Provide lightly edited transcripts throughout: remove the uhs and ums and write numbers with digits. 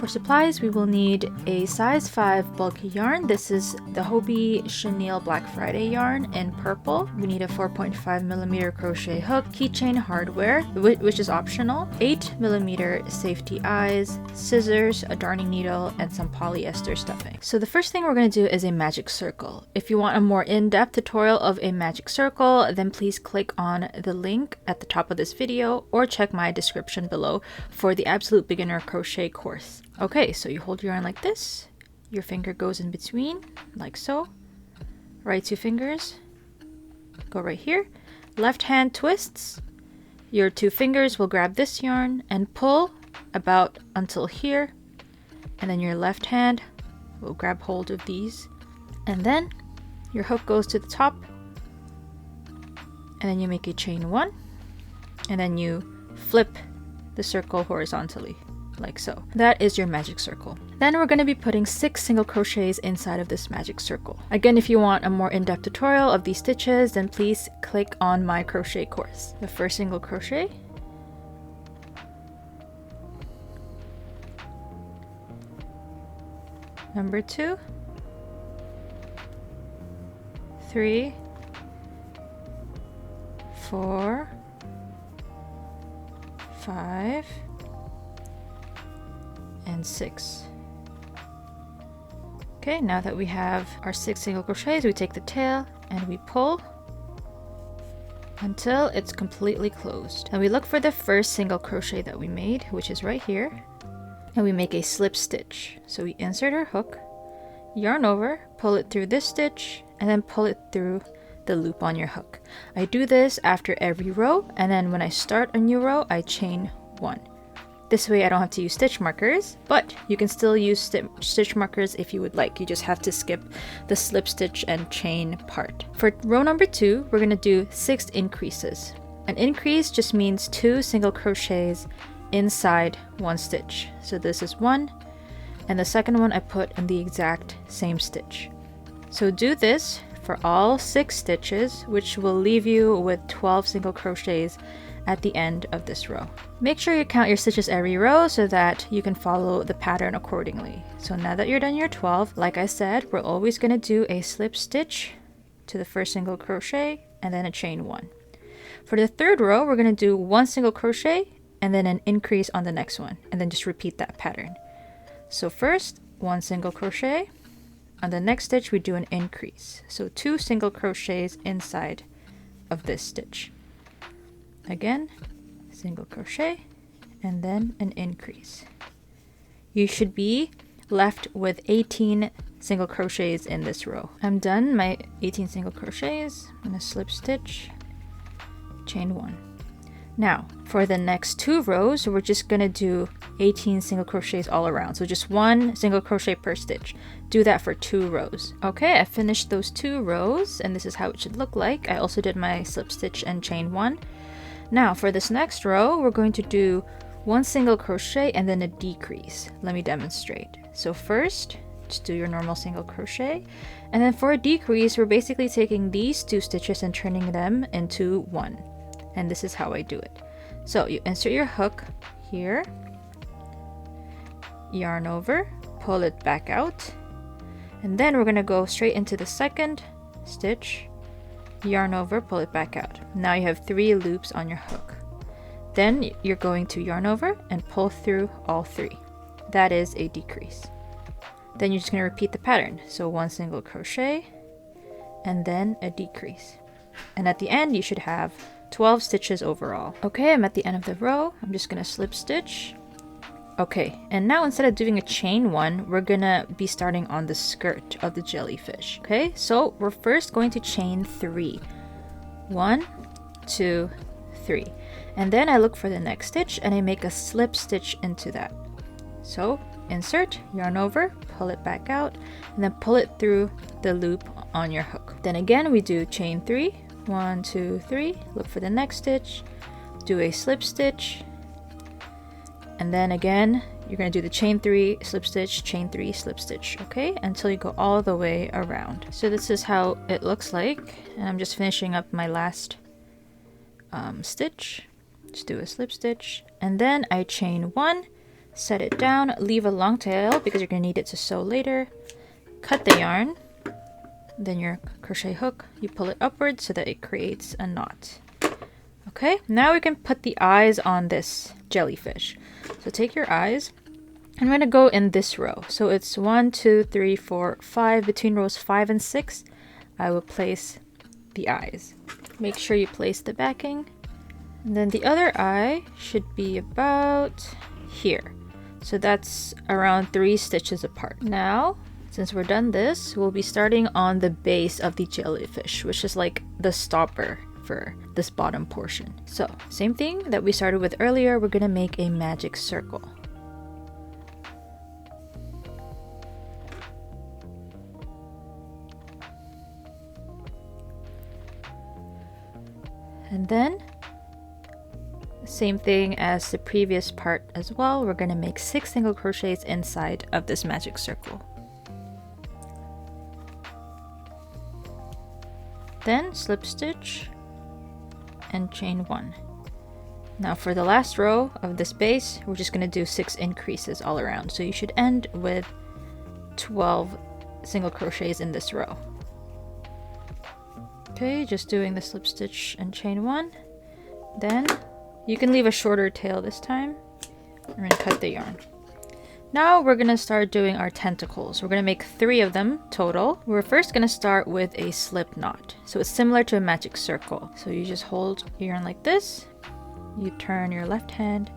supplies, we will need a size 5 bulky yarn. This is the Hobie Chenille Black Friday yarn in purple. We need a 4.5mm crochet hook, keychain hardware, which is optional, 8mm safety eyes, scissors, a darning needle, and some polyester stuffing. So the first thing we're going to do is a magic circle. If you want a more in-depth tutorial of a magic circle, then please click on the link at the top of this video or check my description below for the absolute beginner crochet course. Okay, so you hold your yarn like this, your finger goes in between like so, right 2 fingers go right here, left hand twists, your 2 fingers will grab this yarn and pull about until here, and then your left hand will grab hold of these, and then your hook goes to the top, and then you make a chain 1, and then you flip the circle horizontally like so. That is your magic circle. Then we're going to be putting 6 single crochets inside of this magic circle. Again, if you want a more in-depth tutorial of these stitches, then please click on my crochet course. The first single crochet, number 2, 3, 4, 5, and 6. Okay, now that we have our 6 single crochets, we take the tail and we pull until it's completely closed. And we look for the first single crochet that we made, which is right here, and we make a slip stitch. So we insert our hook, yarn over, pull it through this stitch, and then pull it through the loop on your hook. I do this after every row, and then when I start a new row, I chain 1. This way I don't have to use stitch markers, but you can still use stitch markers if you would like. You just have to skip the slip stitch and chain part. For row number 2, we're going to do 6 increases. An increase just means 2 single crochets inside 1 stitch. So this is 1, and the second one I put in the exact same stitch. So do this for all 6 stitches, which will leave you with 12 single crochets at the end of this row. Make sure you count your stitches every row so that you can follow the pattern accordingly. So now that you're done your 12, like I said, we're always going to do a slip stitch to the first single crochet and then a chain 1. For the third row, we're going to do 1 single crochet and then an increase on the next one, and then just repeat that pattern. So first, 1 single crochet. On the next stitch, we do an increase. So 2 single crochets inside of this stitch. Again, single crochet, and then an increase. You should be left with 18 single crochets in this row. I'm done my 18 single crochets. I'm going to slip stitch, chain 1. Now, for the next 2 rows, we're just going to do 18 single crochets all around. So just 1 single crochet per stitch. Do that for 2 rows. Okay, I finished those 2 rows, and this is how it should look like. I also did my slip stitch and chain 1. Now for this next row, we're going to do 1 single crochet and then a decrease. Let me demonstrate. So first, just do your normal single crochet, and then for a decrease, we're basically taking these 2 stitches and turning them into 1. And this is how I do it. So you insert your hook here, yarn over, pull it back out, and then we're going to go straight into the second stitch, yarn over, pull it back out. Now you have 3 loops on your hook. Then you're going to yarn over and pull through all 3. That is a decrease. Then you're just going to repeat the pattern. So 1 single crochet and then a decrease. And at the end you should have 12 stitches overall. Okay, I'm at the end of the row. I'm just going to slip stitch. Okay, and now instead of doing a chain 1, we're gonna be starting on the skirt of the jellyfish. Okay, so we're first going to chain 3. 1, 2, 3. And then I look for the next stitch and I make a slip stitch into that. So insert, yarn over, pull it back out, and then pull it through the loop on your hook. Then again, we do chain 3. 1, 2, 3. Look for the next stitch, do a slip stitch, and then again you're going to do the chain 3, slip stitch, chain 3, slip stitch, okay, until you go all the way around. So this is how it looks like, and I'm just finishing up my last stitch. Just do a slip stitch, and then I chain 1, Set it down, leave a long tail because you're going to need it to sew later. Cut the yarn, then your crochet hook, you pull it upwards so that it creates a knot. Okay, now we can put the eyes on this jellyfish. So take your eyes. I'm going to go in this row. So it's 1, 2, 3, 4, 5. Between rows 5 and 6, I will place the eyes. Make sure you place the backing. And then the other eye should be about here. So that's around 3 stitches apart. Now, since we're done this, we'll be starting on the base of the jellyfish, which is like the stopper for this bottom portion. So, same thing that we started with earlier, we're gonna make a magic circle. And then, same thing as the previous part as well, we're going to make 6 single crochets inside of this magic circle. Then slip stitch and chain 1. Now for the last row of this base, we're just going to do 6 increases all around. So you should end with 12 single crochets in this row. Okay, just doing the slip stitch and chain 1. Then you can leave a shorter tail this time. We're going to cut the yarn. Now we're going to start doing our tentacles. We're going to make 3 of them total. We're first going to start with a slip knot. So it's similar to a magic circle. So you just hold your yarn like this. You turn your left hand.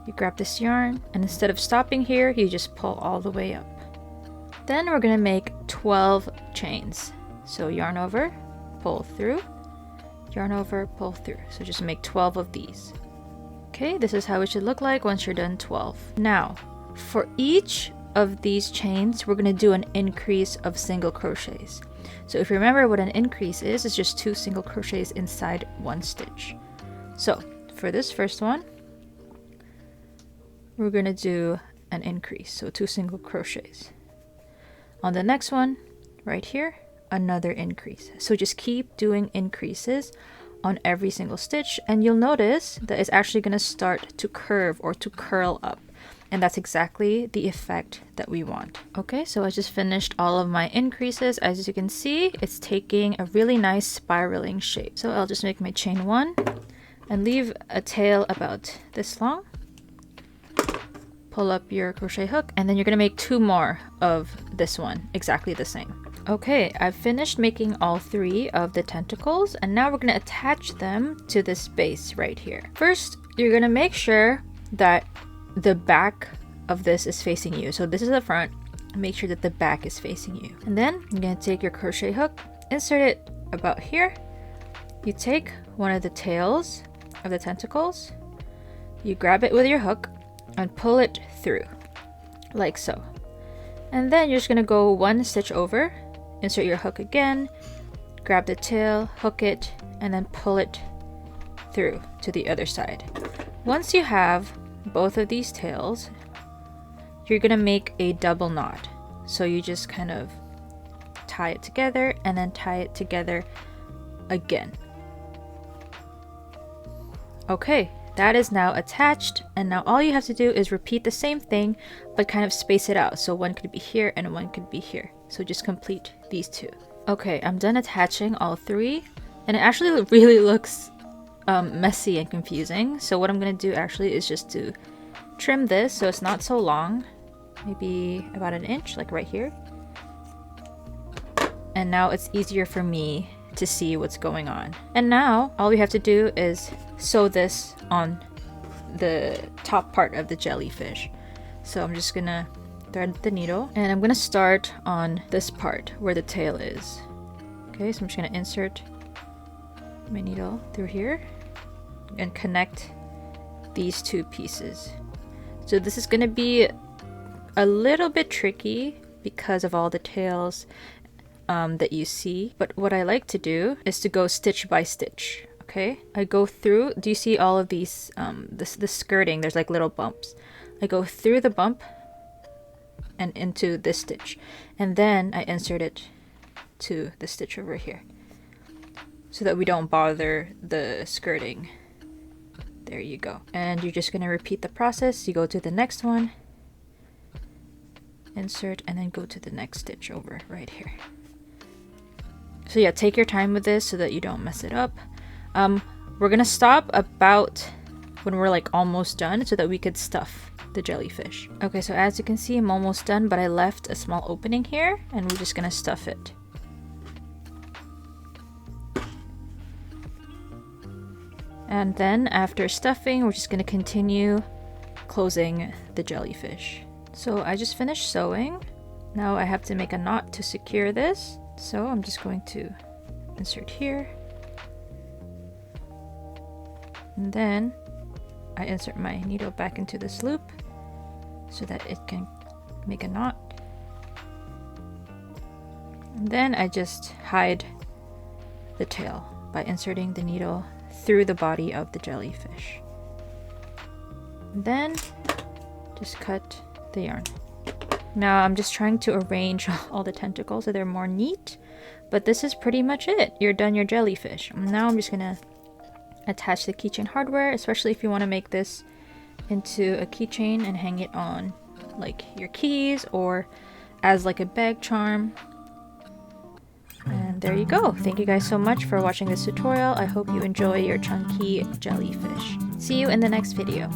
You grab this yarn. And instead of stopping here, you just pull all the way up. Then we're going to make 12 chains. So yarn over, pull through. Yarn over, pull through. So just make 12 of these. Okay, this is how it should look like once you're done 12. Now, for each of these chains, we're going to do an increase of single crochets. So if you remember what an increase is, it's just 2 single crochets inside 1 stitch. So for this first one, we're going to do an increase, so 2 single crochets. On the next one, right here, another increase. So just keep doing increases on every single stitch, and you'll notice that it's actually going to start to curve or to curl up, and that's exactly the effect that we want. Okay, so I just finished all of my increases. As you can see, it's taking a really nice spiraling shape. So I'll just make my chain 1 and leave a tail about this long. Pull up your crochet hook, and then you're going to make 2 more of this one, exactly the same. Okay, I've finished making all 3 of the tentacles, and now we're going to attach them to this base right here. First, you're going to make sure that the back of this is facing you. So this is the front. Make sure that the back is facing you. And then you're going to take your crochet hook, insert it about here. You take one of the tails of the tentacles, you grab it with your hook, and pull it through, like so. And then you're just going to go 1 stitch over. Insert your hook again, grab the tail, hook it, and then pull it through to the other side. Once you have both of these tails, you're going to make a double knot. So you just kind of tie it together and then tie it together again. Okay, that is now attached, and now all you have to do is repeat the same thing but kind of space it out. So one could be here and one could be here. So just complete these 2. Okay, I'm done attaching all 3, and it actually really looks messy and confusing. So what I'm going to do actually is just to trim this so it's not so long, maybe about 1 inch, like right here. And now it's easier for me to see what's going on. And now all we have to do is sew this on the top part of the jellyfish. So I'm just gonna thread the needle, and I'm gonna start on this part where the tail is. Okay, so I'm just gonna insert my needle through here and connect these 2 pieces. So this is gonna be a little bit tricky because of all the tails that you see, but what I like to do is to go stitch by stitch. Okay, I go through, do you see all of these, the skirting, there's like little bumps. I go through the bump and into this stitch, and then I insert it to the stitch over here so that we don't bother the skirting There you go. And you're just gonna repeat the process. You go to the next one, insert, and then go to the next stitch over right here. So yeah, take your time with this so that you don't mess it up. We're gonna stop about when we're like almost done so that we could stuff the jellyfish. Okay, so as you can see, I'm almost done, but I left a small opening here and we're just gonna stuff it. And then after stuffing, we're just gonna continue closing the jellyfish. So I just finished sewing. Now I have to make a knot to secure this. So I'm just going to insert here. And then I insert my needle back into this loop so that it can make a knot. And then I just hide the tail by inserting the needle through the body of the jellyfish. And then just cut the yarn. Now I'm just trying to arrange all the tentacles so they're more neat, but this is pretty much it. You're done your jellyfish. Now I'm just gonna attach the keychain hardware, especially if you want to make this into a keychain and hang it on like your keys or as like a bag charm. And there you go. Thank you guys so much for watching this tutorial. I hope you enjoy your chunky jellyfish. See you in the next video.